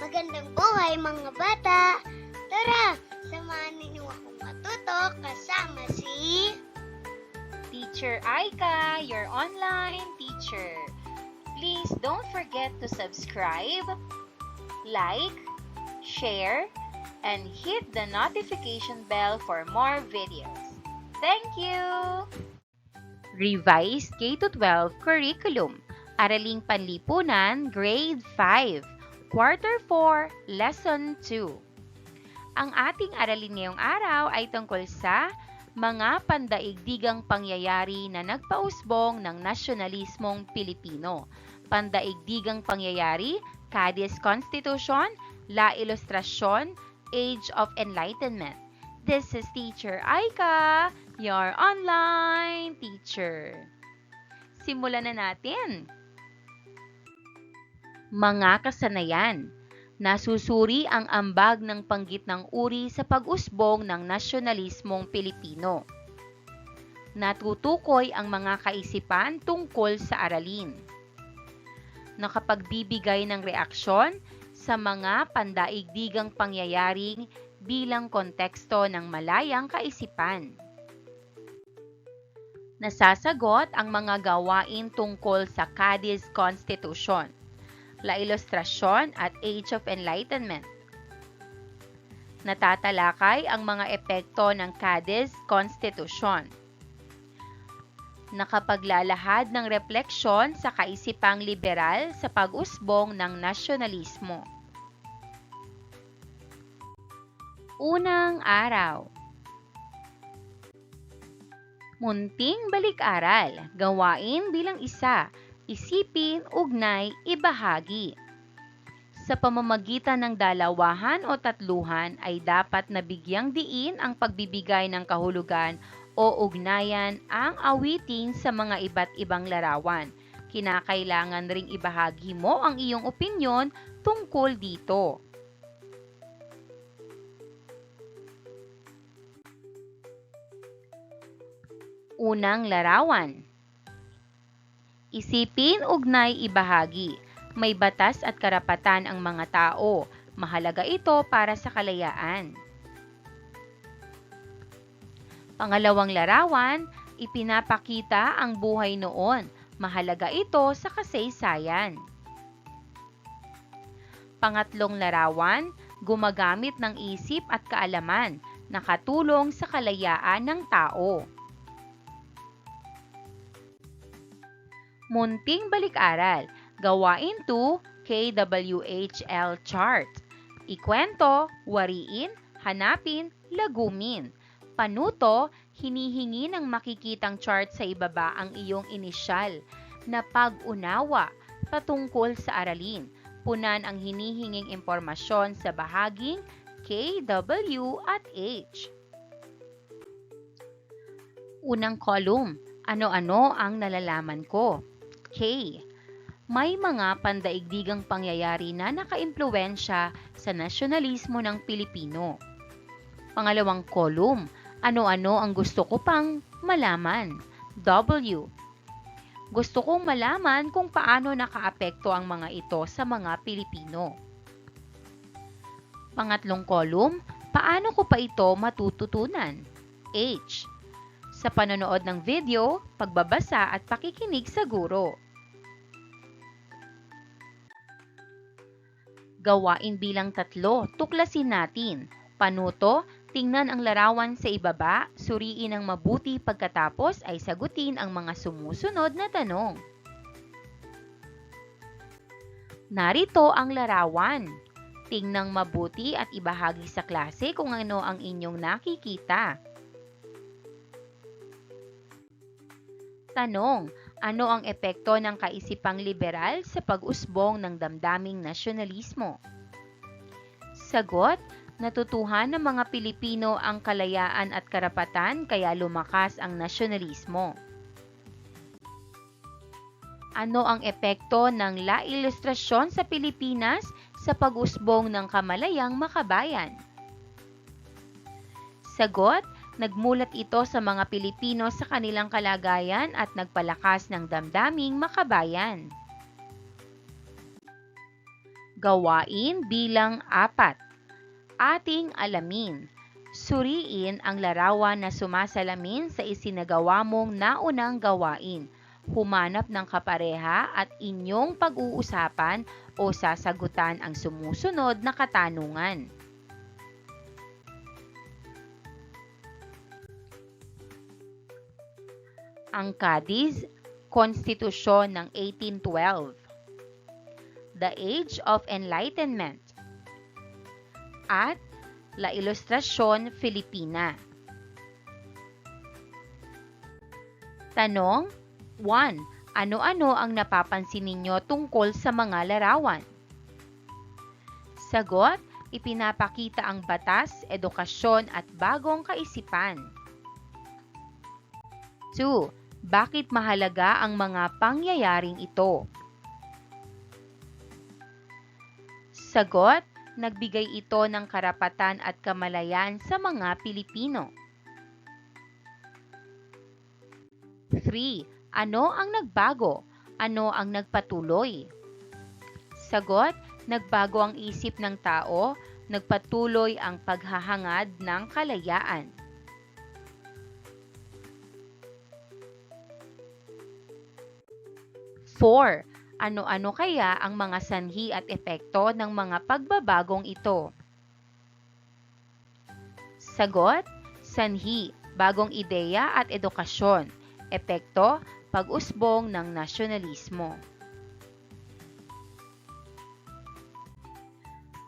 Magandang buhay mga bata! Tara, samahan ninyo akong matuto kasama si Teacher Aika, your online teacher. Please don't forget to subscribe, like, share, and hit the notification bell for more videos. Thank you! Revised K-12 Curriculum, Araling Panlipunan, Grade 5, Quarter 4, Lesson 2. Ang ating aralin ngayong araw ay tungkol sa mga pandaigdigang pangyayari na nagpausbong ng nasyonalismong Pilipino. Pandaigdigang pangyayari, Cadiz Constitution, La Ilustración, Age of Enlightenment. This is Teacher Aika, your online teacher. Simulan na natin. Mga kasanayan. Nasusuri ang ambag ng panggitnang uri sa pag-usbong ng nasyonalismong Pilipino. Natutukoy ang mga kaisipan tungkol sa aralin. Nakapagbibigay ng reaksyon sa mga pandaigdigang pangyayaring bilang konteksto ng malayang kaisipan. Nasasagot ang mga gawain tungkol sa Cadiz Constitution, La Ilustración at Age of Enlightenment. Natatalakay ang mga epekto ng Cadiz Constitution. Nakapaglalahad ng refleksyon sa kaisipang liberal sa pag-usbong ng nasyonalismo. Unang araw. Munting balik-aral, gawain bilang isa. Isipin, ugnay, ibahagi. Sa pamamagitan ng dalawahan o tatluhan ay dapat nabigyang diin ang pagbibigay ng kahulugan o ugnayan ang awitin sa mga iba't ibang larawan. Kinakailangan ring ibahagi mo ang iyong opinyon tungkol dito. Unang larawan. Isipin, ugnay, ibahagi. May batas at karapatan ang mga tao. Mahalaga ito para sa kalayaan. Pangalawang larawan, ipinapakita ang buhay noon. Mahalaga ito sa kasaysayan. Pangatlong larawan, gumagamit ng isip at kaalaman. Nakatulong sa kalayaan ng tao. Munting balik-aral, gawain 2, KWHL chart. Ikwento, wariin, hanapin, lagumin. Panuto, hinihingi ng makikitang chart sa ibaba ang iyong inisyal na pag-unawa patungkol sa aralin. Punan ang hinihinging impormasyon sa bahaging K, W at H. Unang column, ano-ano ang nalalaman ko? K. May mga pandaigdigang pangyayari na nakaimpluwensya sa nasyonalismo ng Pilipino. Pangalawang kolum, ano-ano ang gusto ko pang malaman? W. Gusto kong malaman kung paano nakaapekto ang mga ito sa mga Pilipino. Pangatlong kolum, paano ko pa ito matututunan? H. Sa panonood ng video, pagbabasa at pakikinig sa guro. Gawain bilang 3, tuklasin natin. Panuto, tingnan ang larawan sa ibaba, suriin ng mabuti pagkatapos ay sagutin ang mga sumusunod na tanong. Narito ang larawan. Tingnan mabuti at ibahagi sa klase kung ano ang inyong nakikita. Tanong, ano ang epekto ng kaisipang liberal sa pag-usbong ng damdaming nasyonalismo? Sagot, natutuhan ng mga Pilipino ang kalayaan at karapatan kaya lumakas ang nasyonalismo. Ano ang epekto ng La Ilustración sa Pilipinas sa pag-usbong ng kamalayang makabayan? Sagot, nagmulat ito sa mga Pilipino sa kanilang kalagayan at nagpalakas ng damdaming makabayan. Gawain bilang 4. Ating alamin. Suriin ang larawan na sumasalamin sa isinagawa mong naunang gawain. Humanap ng kapareha at inyong pag-uusapan o sasagutan ang sumusunod na katanungan. Ang Cadiz, Konstitusyon ng 1812. The Age of Enlightenment. At La Ilustrasyon Filipina. Tanong 1. Ano-ano ang napapansin ninyo tungkol sa mga larawan? Sagot, ipinapakita ang batas, edukasyon at bagong kaisipan. 2. Bakit mahalaga ang mga pangyayaring ito? Sagot, nagbigay ito ng karapatan at kamalayan sa mga Pilipino. 3. Ano ang nagbago? Ano ang nagpatuloy? Sagot, nagbago ang isip ng tao, nagpatuloy ang paghahangad ng kalayaan. 4. Ano-ano kaya ang mga sanhi at epekto ng mga pagbabagong ito? Sagot, sanhi, bagong ideya at edukasyon. Epekto, pag-usbong ng nasyonalismo.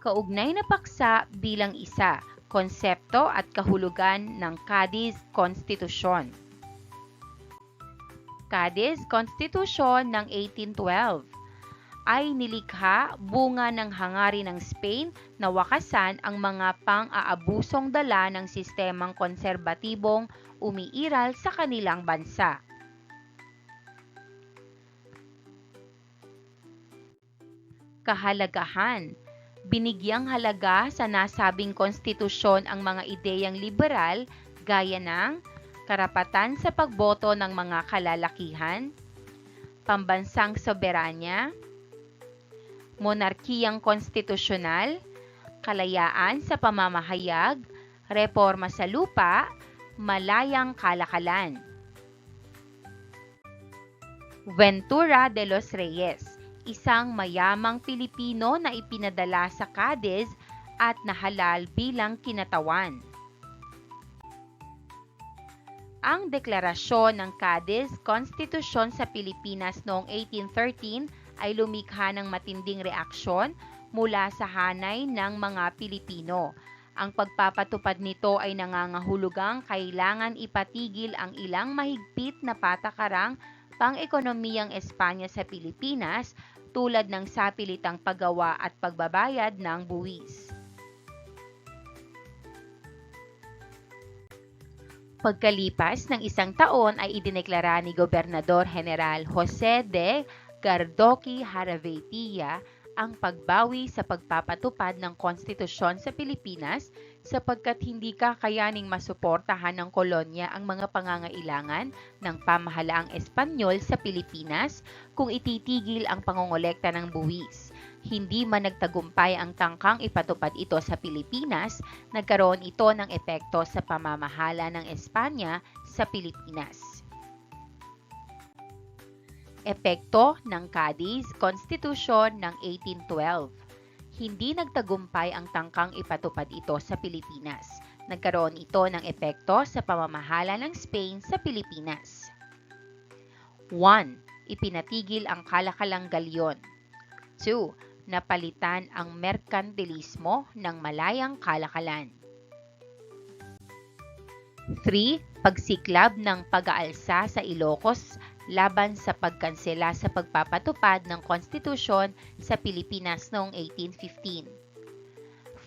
Kaugnay na paksa bilang isa, konsepto at kahulugan ng Cadiz Konstitusyon. Cadiz Konstitusyon ng 1812 ay nilikha bunga ng hangarin ng Spain na wakasan ang mga pang-aabusong dala ng sistemang konserbatibong umiiral sa kanilang bansa. Kahalagahan. Binigyang halaga sa nasabing konstitusyon ang mga ideyang liberal gaya ng karapatan sa pagboto ng mga kalalakihan, pambansang soberanya, monarkiyang konstitusyonal, kalayaan sa pamamahayag, reforma sa lupa, malayang kalakalan. Ventura de los Reyes, isang mayamang Pilipino na ipinadala sa Cadiz at nahalal bilang kinatawan. Ang deklarasyon ng Cadiz Konstitusyon sa Pilipinas noong 1813 ay lumikha ng matinding reaksyon mula sa hanay ng mga Pilipino. Ang pagpapatupad nito ay nangangahulugang kailangan ipatigil ang ilang mahigpit na patakarang pang-ekonomiyang Espanya sa Pilipinas tulad ng sapilitang paggawa at pagbabayad ng buwis. Pagkalipas ng isang taon ay idineklara ni Gobernador General Jose de Gardoqui Jaraveitia ang pagbawi sa pagpapatupad ng konstitusyon sa Pilipinas sapagkat hindi kakayaning masuportahan ng kolonya ang mga pangangailangan ng pamahalaang Espanyol sa Pilipinas kung ititigil ang pangongolekta ng buwis. Hindi man nagtagumpay ang tangkang ipatupad ito sa Pilipinas, nagkaroon ito ng epekto sa pamamahala ng Espanya sa Pilipinas. Epekto ng Cadiz Konstitusyon ng 1812. Hindi nagtagumpay ang tangkang ipatupad ito sa Pilipinas. Nagkaroon ito ng epekto sa pamamahala ng Spain sa Pilipinas. 1. Ipinatigil ang kalakalang galyon. 2. Napalitan ang merkantilismo ng malayang kalakalan. 3. Pagsiklab ng pag-aalsa sa Ilocos laban sa pagkansela sa pagpapatupad ng konstitusyon sa Pilipinas noong 1815.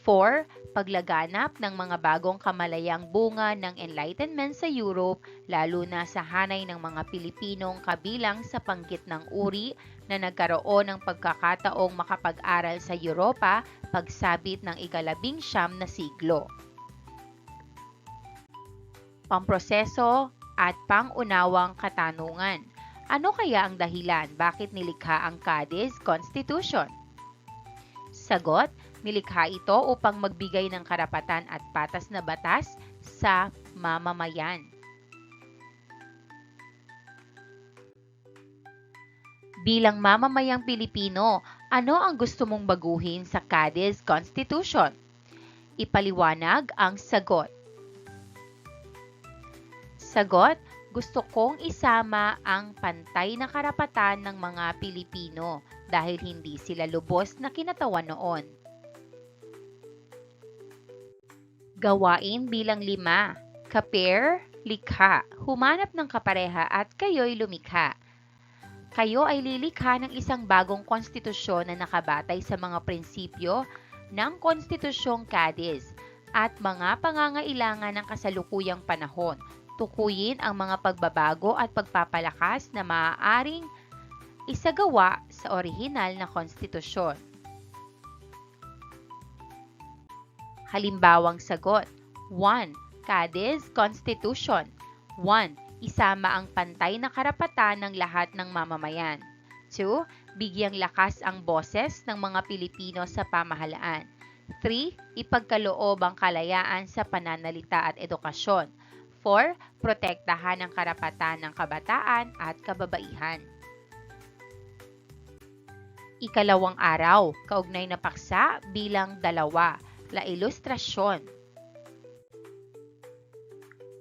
4. Paglaganap ng mga bagong kamalayang bunga ng Enlightenment sa Europe, lalo na sa hanay ng mga Pilipinong kabilang sa panggitnang uri na nagkaroon ng pagkakataong makapag-aral sa Europa pagsabit ng ika-19 na siglo. Pamproseso at pangunawang katanungan. Ano kaya ang dahilan bakit nilikha ang Cadiz Constitution? Sagot, nilikha ito upang magbigay ng karapatan at patas na batas sa mamamayan. Bilang mamamayang Pilipino, ano ang gusto mong baguhin sa Cadiz Constitution? Ipaliwanag ang sagot. Sagot, gusto kong isama ang pantay na karapatan ng mga Pilipino dahil hindi sila lubos na kinatawan noon. Gawain bilang 5. Kapare, likha, humanap ng kapareha at kayo'y lumikha. Kayo ay lilikha ng isang bagong konstitusyon na nakabatay sa mga prinsipyo ng Konstitusyong Cadiz at mga pangangailangan ng kasalukuyang panahon. Tukuyin ang mga pagbabago at pagpapalakas na maaaring isagawa sa orihinal na konstitusyon. Halimbawang sagot. 1. Cadiz Constitution. 1. Isama ang pantay na karapatan ng lahat ng mamamayan. 2. Bigyang lakas ang boses ng mga Pilipino sa pamahalaan. 3. Ipagkaloob ang kalayaan sa pananalita at edukasyon. 4. Protektahan ang karapatan ng kabataan at kababaihan. Ikalawang araw, kaugnay na paksa bilang 2. La Ilustrasyon.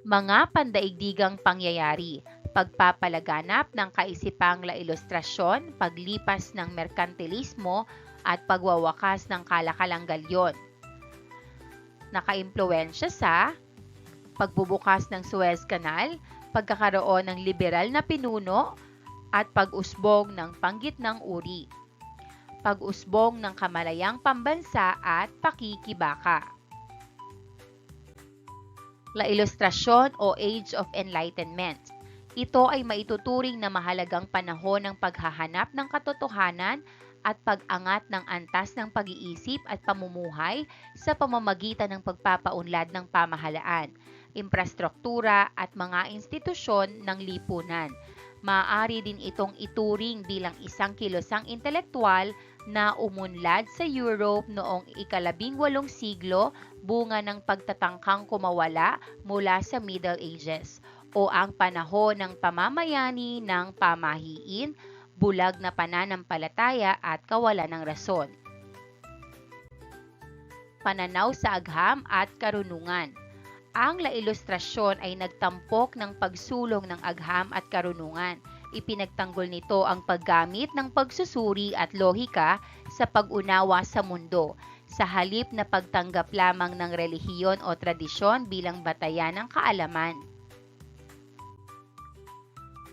Mga pandaigdigang pangyayari, pagpapalaganap ng kaisipang La Ilustrasyon, paglipas ng merkantilismo at pagwawakas ng kalakalang galyon. Nakaimpluwensya sa pagbubukas ng Suez Canal, pagkakaroon ng liberal na pinuno, at pag-usbong ng panggitnang uri. Pag-usbong ng kamalayang pambansa at pakikibaka. La Ilustrasyon o Age of Enlightenment. Ito ay maituturing na mahalagang panahon ng paghahanap ng katotohanan at pag-angat ng antas ng pag-iisip at pamumuhay sa pamamagitan ng pagpapaunlad ng pamahalaan, infrastruktura at mga institusyon ng lipunan. Maaari din itong ituring bilang isang kilosang intelektual na umunlad sa Europe noong ika-18 siglo, bunga ng pagtatangkang kumawala mula sa Middle Ages, o ang panahon ng pamamayani ng pamahiin, bulag na pananampalataya at kawalan ng rason. Pananaw sa agham at karunungan. Ang La Ilustrasyon ay nagtampok ng pagsulong ng agham at karunungan. Ipinagtanggol nito ang paggamit ng pagsusuri at lohika sa pag-unawa sa mundo, sa halip na pagtanggap lamang ng relihiyon o tradisyon bilang batayan ng kaalaman.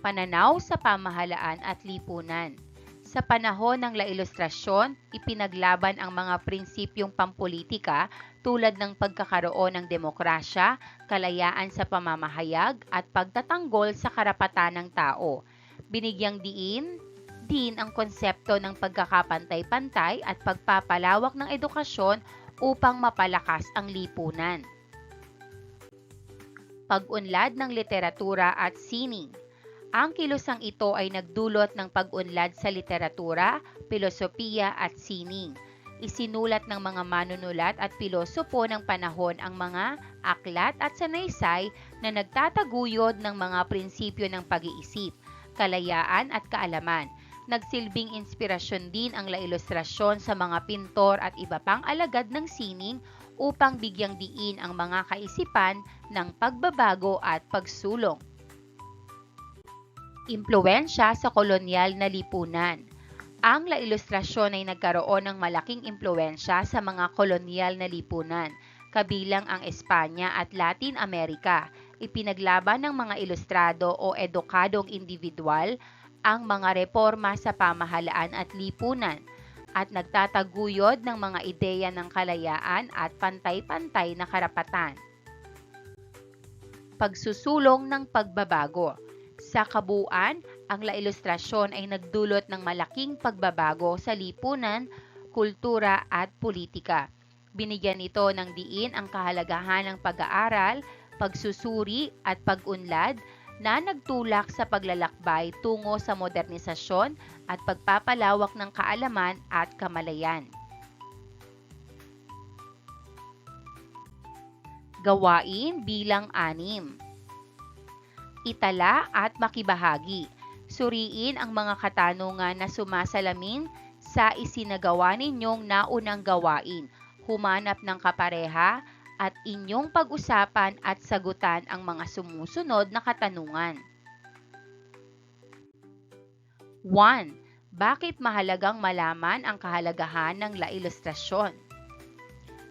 Pananaw sa pamahalaan at lipunan. Sa panahon ng La Ilustrasyon, ipinaglaban ang mga prinsipyong pampolitika tulad ng pagkakaroon ng demokrasya, kalayaan sa pamamahayag at pagtatanggol sa karapatan ng tao. Binigyang diin din ang konsepto ng pagkakapantay-pantay at pagpapalawak ng edukasyon upang mapalakas ang lipunan. Pag-unlad ng literatura at sining. Ang kilusang ito ay nagdulot ng pag-unlad sa literatura, pilosopiya at sining. Isinulat ng mga manunulat at pilosopo ng panahon ang mga aklat at sanaysay na nagtataguyod ng mga prinsipyo ng pag-iisip, kalayaan at kaalaman. Nagsilbing inspirasyon din ang La Ilustrasyon sa mga pintor at iba pang alagad ng sining upang bigyang diin ang mga kaisipan ng pagbabago at pagsulong. Impluwensya sa kolonyal na lipunan. Ang La Ilustrasyon ay nagkaroon ng malaking impluwensya sa mga kolonyal na lipunan, kabilang ang Espanya at Latin America. Ipinaglaban ng mga ilustrado o edukadong individual ang mga reforma sa pamahalaan at lipunan, at nagtataguyod ng mga ideya ng kalayaan at pantay-pantay na karapatan. Pagsusulong ng pagbabago. Sa kabuuan, ang La Ilustrasyon ay nagdulot ng malaking pagbabago sa lipunan, kultura at politika. Binigyan ito ng diin ang kahalagahan ng pag-aaral, pagsusuri at pag-unlad na nagtulak sa paglalakbay tungo sa modernisasyon at pagpapalawak ng kaalaman at kamalayan. Gawain bilang 6. Itala at makibahagi. Suriin ang mga katanungan na sumasalamin sa isinagawa ninyong naunang gawain. Humanap ng kapareha at inyong pag-usapan at sagutan ang mga sumusunod na katanungan. 1. Bakit mahalagang malaman ang kahalagahan ng ilustrasyon?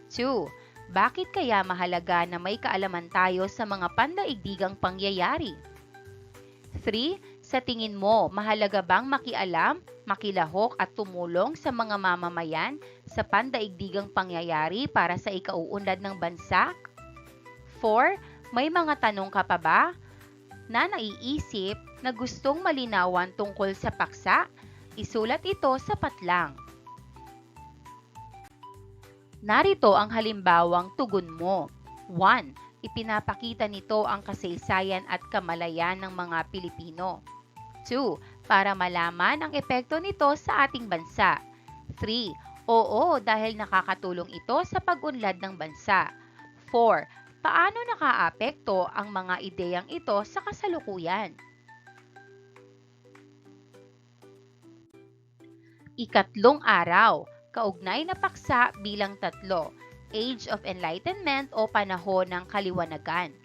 2. Bakit kaya mahalaga na may kaalaman tayo sa mga pandaigdigang pangyayari? 3. Sa tingin mo, mahalaga bang makialam, makilahok at tumulong sa mga mamamayan sa pandaigdigang pangyayari para sa ikauunlad ng bansa? 4. May mga tanong ka pa ba na naiisip na gustong malinawan tungkol sa paksa? Isulat ito sa patlang. Narito ang halimbawang tugon mo. 1. Ipinapakita nito ang kasaysayan at kamalayan ng mga Pilipino. 2. Para malaman ang epekto nito sa ating bansa. 3. Oo, dahil nakakatulong ito sa pag-unlad ng bansa. 4. Paano nakaapekto ang mga ideyang ito sa kasalukuyan? Ikatlong araw, kaugnay na paksa bilang 3, Age of Enlightenment o panahon ng kaliwanagan.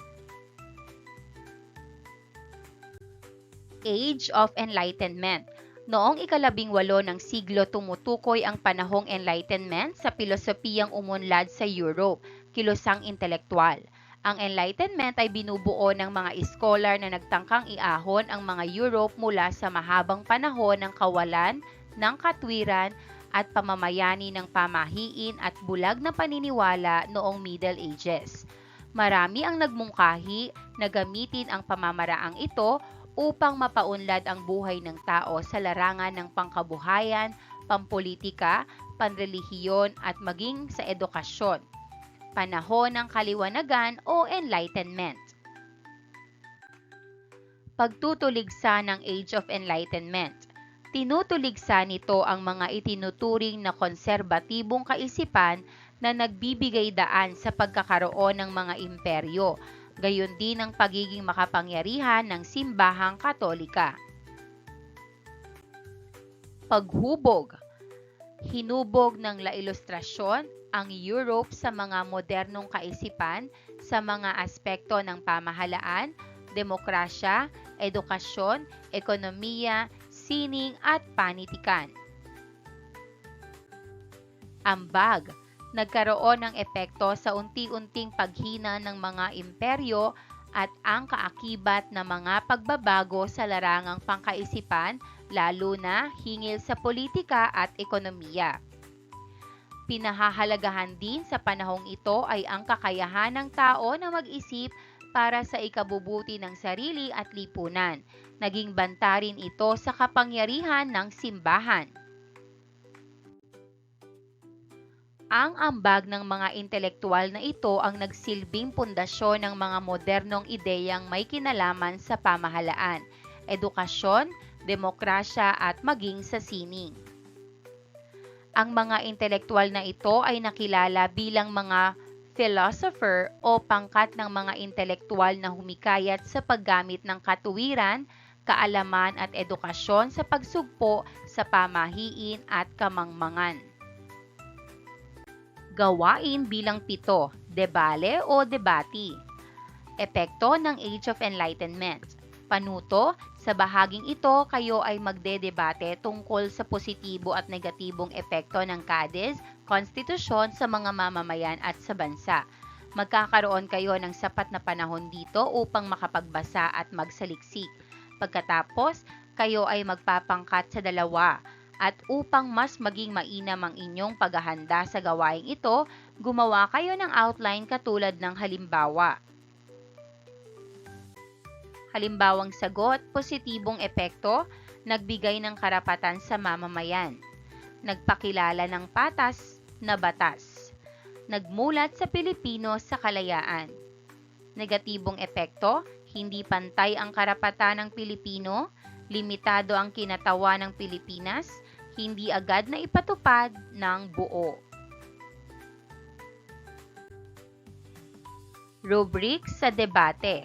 Age of Enlightenment. Noong ika-18 ng siglo tumutukoy ang panahong Enlightenment sa pilosopiyang umunlad sa Europe, kilusang intelektual. Ang Enlightenment ay binubuo ng mga iskolar na nagtangkang iahon ang mga Europe mula sa mahabang panahon ng kawalan ng katwiran at pamamayani ng pamahiin at bulag na paniniwala noong Middle Ages. Marami ang nagmungkahi na gamitin ang pamamaraang ito upang mapaunlad ang buhay ng tao sa larangan ng pangkabuhayan, pampolitika, panrelihiyon at maging sa edukasyon. Panahon ng kaliwanagan o Enlightenment. Pagtutuligsa ng Age of Enlightenment. Tinutuligsa nito ang mga itinuturing na konserbatibong kaisipan na nagbibigay daan sa pagkakaroon ng mga imperyo, gayon din ang pagiging makapangyarihan ng simbahang Katolika. Paghubog. Hinubog ng ilustrasyon ang Europe sa mga modernong kaisipan sa mga aspekto ng pamahalaan, demokrasya, edukasyon, ekonomiya, sining at panitikan. Ambag. Nagkaroon ng epekto sa unti-unting paghina ng mga imperyo at ang kaakibat na mga pagbabago sa larangang pangkaisipan, lalo na hingil sa politika at ekonomiya. Pinahahalagahan din sa panahong ito ay ang kakayahan ng tao na mag-isip para sa ikabubuti ng sarili at lipunan. Naging banta rin ito sa kapangyarihan ng simbahan. Ang ambag ng mga intelektual na ito ang nagsilbing pundasyon ng mga modernong ideyang may kinalaman sa pamahalaan, edukasyon, demokrasya at maging sa sining. Ang mga intelektual na ito ay nakilala bilang mga philosopher o pangkat ng mga intelektual na humikayat sa paggamit ng katuwiran, kaalaman at edukasyon sa pagsugpo sa pamahiin at kamangmangan. Gawain bilang 7, debale o debati. Epekto ng Age of Enlightenment. Panuto, sa bahaging ito kayo ay magdedebate tungkol sa positibo at negatibong epekto ng KADES, konstitusyon sa mga mamamayan at sa bansa. Magkakaroon kayo ng sapat na panahon dito upang makapagbasa at magsaliksik. Pagkatapos, kayo ay magpapangkat sa 2. At upang mas maging mainam ang inyong paghahanda sa gawaing ito, gumawa kayo ng outline katulad ng halimbawa. Halimbawang sagot, positibong epekto, nagbigay ng karapatan sa mamamayan. Nagpakilala ng patas na batas. Nagmulat sa Pilipino sa kalayaan. Negatibong epekto, hindi pantay ang karapatan ng Pilipino, limitado ang kinatawa ng Pilipinas, hindi agad na ipatupad ng buo. Rubric sa debate.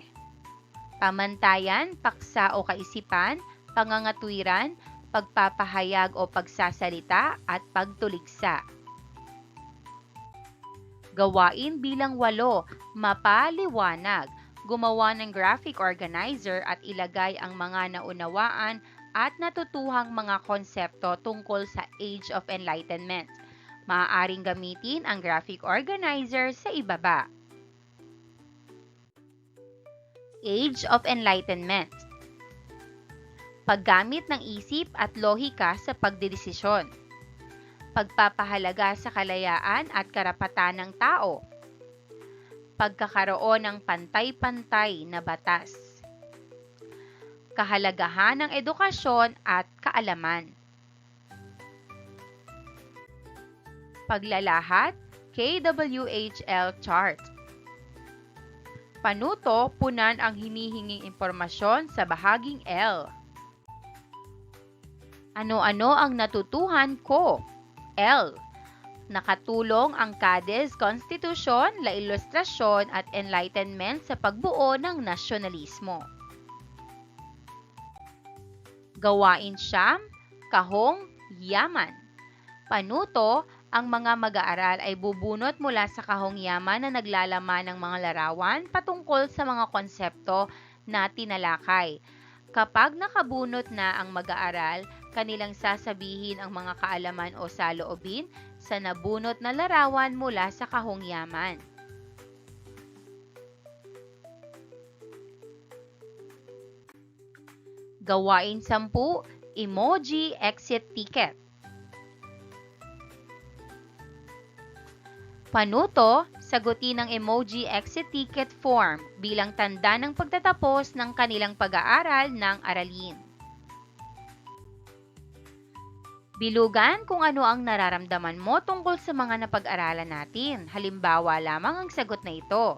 Pamantayan, paksa o kaisipan, pangangatwiran, pagpapahayag o pagsasalita, at pagtuligsa. Gawain bilang 8, mapaliwanag. Gumawa ng graphic organizer at ilagay ang mga naunawaan at natutuhang mga konsepto tungkol sa Age of Enlightenment. Maaaring gamitin ang graphic organizer sa ibaba. Age of Enlightenment. Paggamit ng isip at lohika sa pagdedesisyon. Pagpapahalaga sa kalayaan at karapatan ng tao. Pagkakaroon ng pantay-pantay na batas. Kahalagahan ng edukasyon at kaalaman. Paglalahat, KWHL chart. Panuto, punan ang hinihinging impormasyon sa bahaging L. Ano-ano ang natutuhan ko? L. Nakatulong ang Cadiz Constitution, la Ilustrasyon at Enlightenment sa pagbuo ng nasyonalismo. Gawain siyam, kahong yaman. Panuto, ang mga mag-aaral ay bubunot mula sa kahong yaman na naglalaman ng mga larawan patungkol sa mga konsepto na tinalakay. Kapag nakabunot na ang mag-aaral, kanilang sasabihin ang mga kaalaman o saloobin sa nabunot na larawan mula sa kahong yaman. Gawain 10, emoji exit ticket. Panuto, sagutin ang emoji exit ticket form bilang tanda ng pagtatapos ng kanilang pag-aaral ng aralin. Bilugan kung ano ang nararamdaman mo tungkol sa mga napag-aralan natin. Halimbawa lamang ang sagot na ito.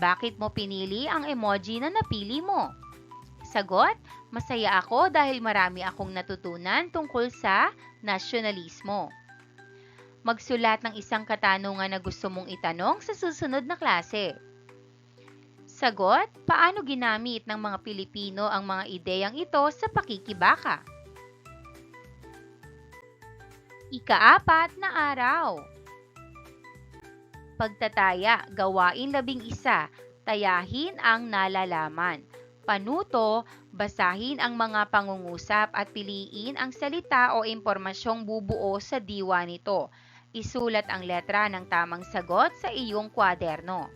Bakit mo pinili ang emoji na napili mo? Sagot, masaya ako dahil marami akong natutunan tungkol sa nasyonalismo. Magsulat ng isang katanungan na gusto mong itanong sa susunod na klase. Sagot, paano ginamit ng mga Pilipino ang mga ideyang ito sa pakikibaka? Ika-4 na araw. Pagtataya, gawain 11, tayahin ang nalalaman. Panuto, basahin ang mga pangungusap at piliin ang salita o impormasyong bubuo sa diwa nito. Isulat ang letra ng tamang sagot sa iyong kwaderno.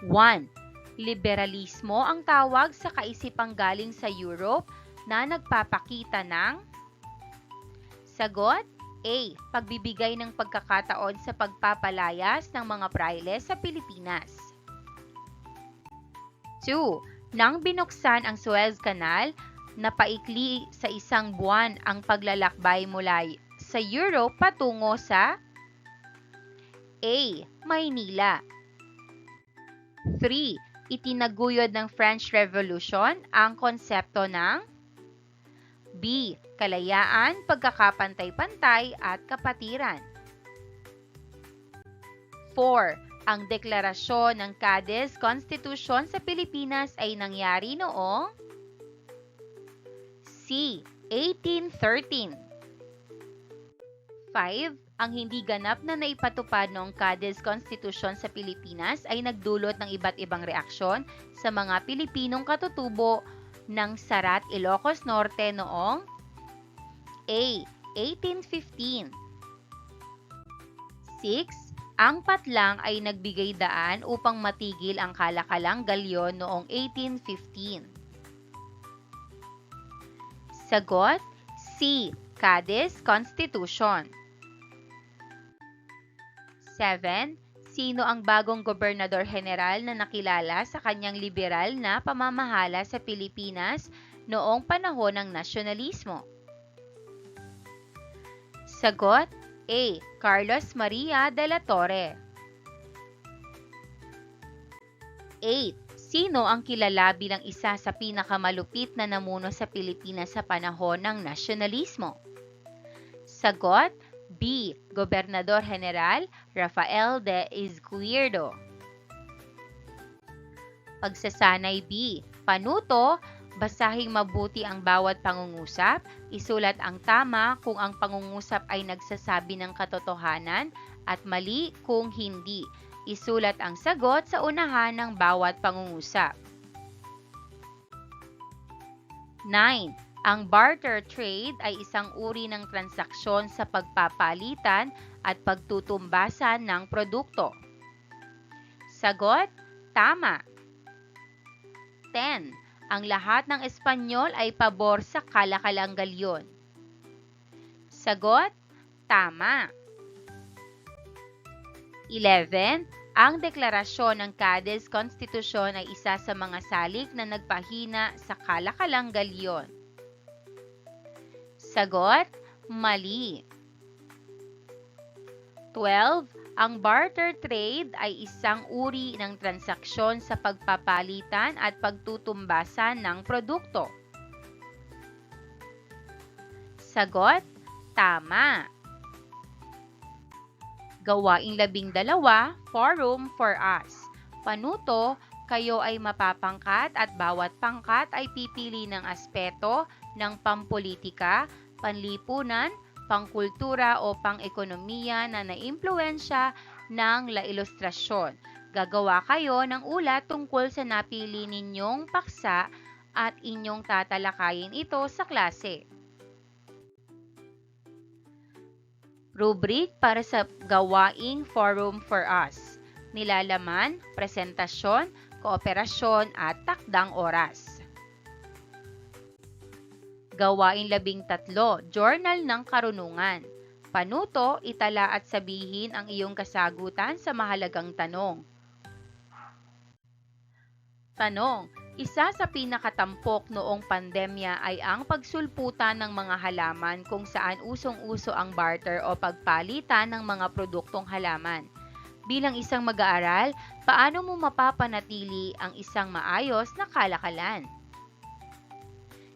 1. Liberalismo ang tawag sa kaisipang galing sa Europe na nagpapakita ng sagot, A. Pagbibigay ng pagkakataon sa pagpapalayas ng mga praile sa Pilipinas. 2. Nang binuksan ang Suez Canal, napaikli sa isang buwan ang paglalakbay mula sa Europe patungo sa A. Maynila. 3. Itinaguyod ng French Revolution ang konsepto ng B. Kalayaan, pagkakapantay-pantay at kapatiran. 4. Ang deklarasyon ng Cadiz Constitution sa Pilipinas ay nangyari noong C. 1813. 5. Ang hindi ganap na naipatupad noong Cadiz Constitution sa Pilipinas ay nagdulot ng iba't ibang reaksyon sa mga Pilipinong katutubo ng Sarat, Ilocos Norte noong A. 1815. 6. Ang patlang ay nagbigay daan upang matigil ang kalakalang galyon noong 1815. Sagot, C. Cadiz Constitution. 7. Sino ang bagong gobernador general na nakilala sa kanyang liberal na pamamahala sa Pilipinas noong panahon ng nasyonalismo? Sagot, A. Carlos Maria de la Torre. 8. Sino ang kilala bilang isa sa pinakamalupit na namuno sa Pilipinas sa panahon ng nasyonalismo? Sagot, B. Gobernador General Rafael de Izquierdo. Pagsasanay B. Panuto, basahing mabuti ang bawat pangungusap, isulat ang tama kung ang pangungusap ay nagsasabi ng katotohanan at mali kung hindi. Isulat ang sagot sa unahan ng bawat pangungusap. 9. Ang barter trade ay isang uri ng transaksyon sa pagpapalitan at pagtutumbasan ng produkto. Sagot, tama. 10. Ang lahat ng Espanyol ay pabor sa kalakalang galyon. Sagot, tama. 11. Ang deklarasyon ng Cadiz Constitution ay isa sa mga salik na nagpahina sa kalakalang galyon. Sagot, mali. 12. Ang barter trade ay isang uri ng transaksyon sa pagpapalitan at pagtutumbasan ng produkto. Sagot, tama. Gawaing 12, Forum for Us. Panuto, kayo ay mapapangkat at bawat pangkat ay pipili ng aspeto ng pampolitika, panlipunan, pangkultura o pang-ekonomiya na naimpluwensya ng La Ilustrasyon. Gagawa kayo ng ulat tungkol sa napili ninyong paksa at inyong tatalakayin ito sa klase. Rubric para sa gawaing Forum for Us. Nilalaman, presentasyon, kooperasyon at takdang oras. Gawain 13, Journal ng Karunungan. Panuto, itala at sabihin ang iyong kasagutan sa mahalagang tanong. Tanong, isa sa pinakatampok noong pandemya ay ang pagsulputan ng mga halaman kung saan usong-uso ang barter o pagpalitan ng mga produktong halaman. Bilang isang mag-aaral, paano mo mapapanatili ang isang maayos na kalakalan?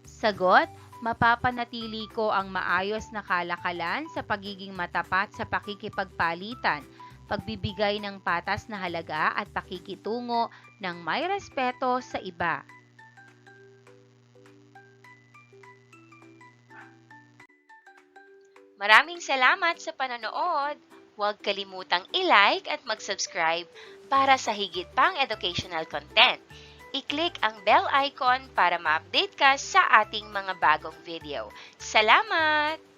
Sagot, mapapanatili ko ang maayos na kalakalan sa pagiging matapat sa pakikipagpalitan, pagbibigay ng patas na halaga at pakikitungo ng may respeto sa iba. Maraming salamat sa panonood! Huwag kalimutang i-like at mag-subscribe para sa higit pang educational content. I-click ang bell icon para ma-update ka sa ating mga bagong video. Salamat!